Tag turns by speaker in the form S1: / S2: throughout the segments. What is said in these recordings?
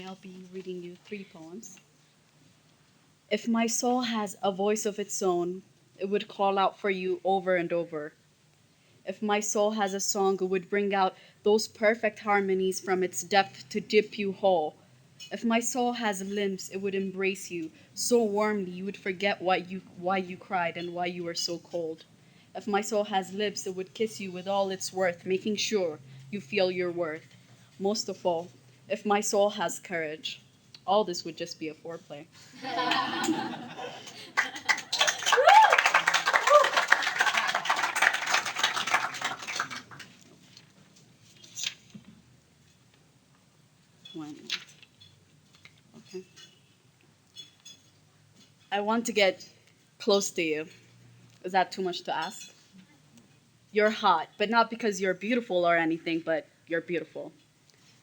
S1: I'll be reading you three poems. If my soul has a voice of its own, it would call out for you over and over. If my soul has a song, it would bring out those perfect harmonies from its depth to dip you whole. If my soul has limbs, it would embrace you so warmly you would forget why you cried and why you were so cold. If my soul has lips, it would kiss you with all its worth, making sure you feel your worth. Most of all, if my soul has courage, all this would just be a foreplay. One. Okay. I want to get close to you. Is that too much to ask? You're hot, but not because you're beautiful or anything, but you're beautiful.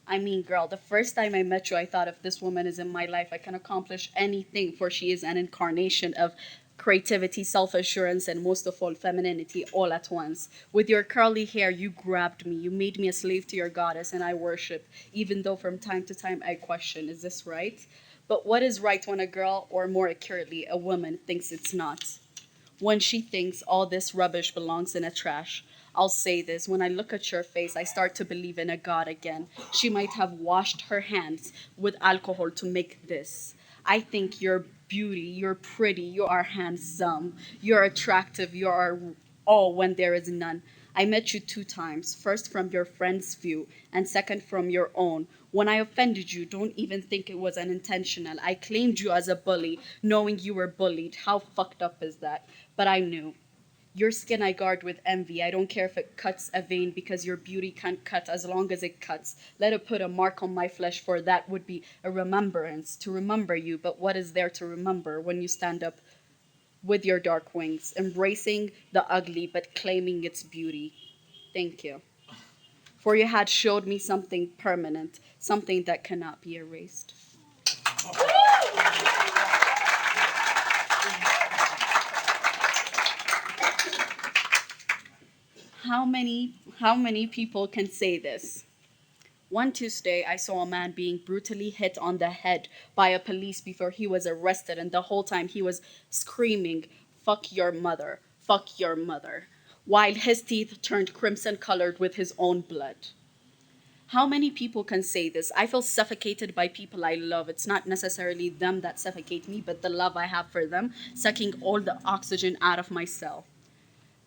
S1: I mean, girl, the first time I met you, I thought if this woman is in my life, I can accomplish anything, for she is an incarnation of creativity, self assurance, and most of all, femininity all at once. With your curly hair, you grabbed me. You made me a slave to your goddess, and I worship, even though from time to time I question, is this right? But what is right when a girl, or more accurately, a woman, thinks it's not? When she thinks all this rubbish belongs in a trash. I'll say this, when I look at your face, I start to believe in a God again. She might have washed her hands with alcohol to make this. I think you're beauty, you're pretty, you are handsome, you're attractive, you are all when there is none. I met you two times, first from your friend's view, and second from your own. When I offended you, don't even think it was unintentional. I claimed you as a bully, knowing you were bullied. How fucked up is that? But I knew. Your skin I guard with envy. I don't care if it cuts a vein because your beauty can't cut as long as it cuts. Let it put a mark on my flesh, for that would be a remembrance to remember you. But what is there to remember when you stand up with your dark wings, embracing the ugly but claiming its beauty? Thank you. For you had showed me something permanent, something that cannot be erased. How many people can say this? One Tuesday, I saw a man being brutally hit on the head by a police before he was arrested, and the whole time he was screaming, "Fuck your mother, fuck your mother," while his teeth turned crimson colored with his own blood. How many people can say this? I feel suffocated by people I love. It's not necessarily them that suffocate me, but the love I have for them, sucking all the oxygen out of my cell.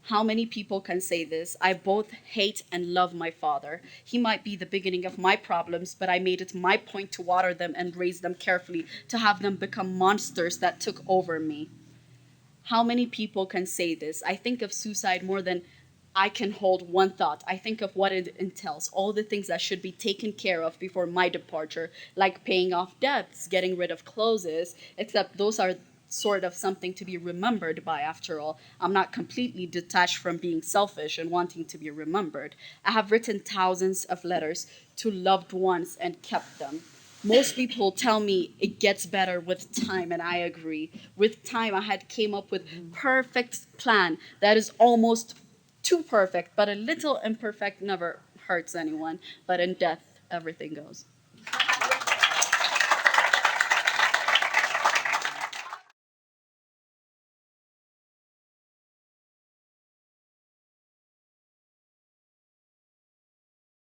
S1: How many people can say this? I both hate and love my father. He might be the beginning of my problems, but I made it my point to water them and raise them carefully, to have them become monsters that took over me. How many people can say this? I think of suicide more than I can hold one thought. I think of what it entails, all the things that should be taken care of before my departure, like paying off debts, getting rid of clothes, except those are sort of something to be remembered by after all. I'm not completely detached from being selfish and wanting to be remembered. I have written thousands of letters to loved ones and kept them. Most people tell me it gets better with time, and I agree. With time, I had came up with perfect plan that is almost too perfect, but a little imperfect never hurts anyone. But in death, everything goes.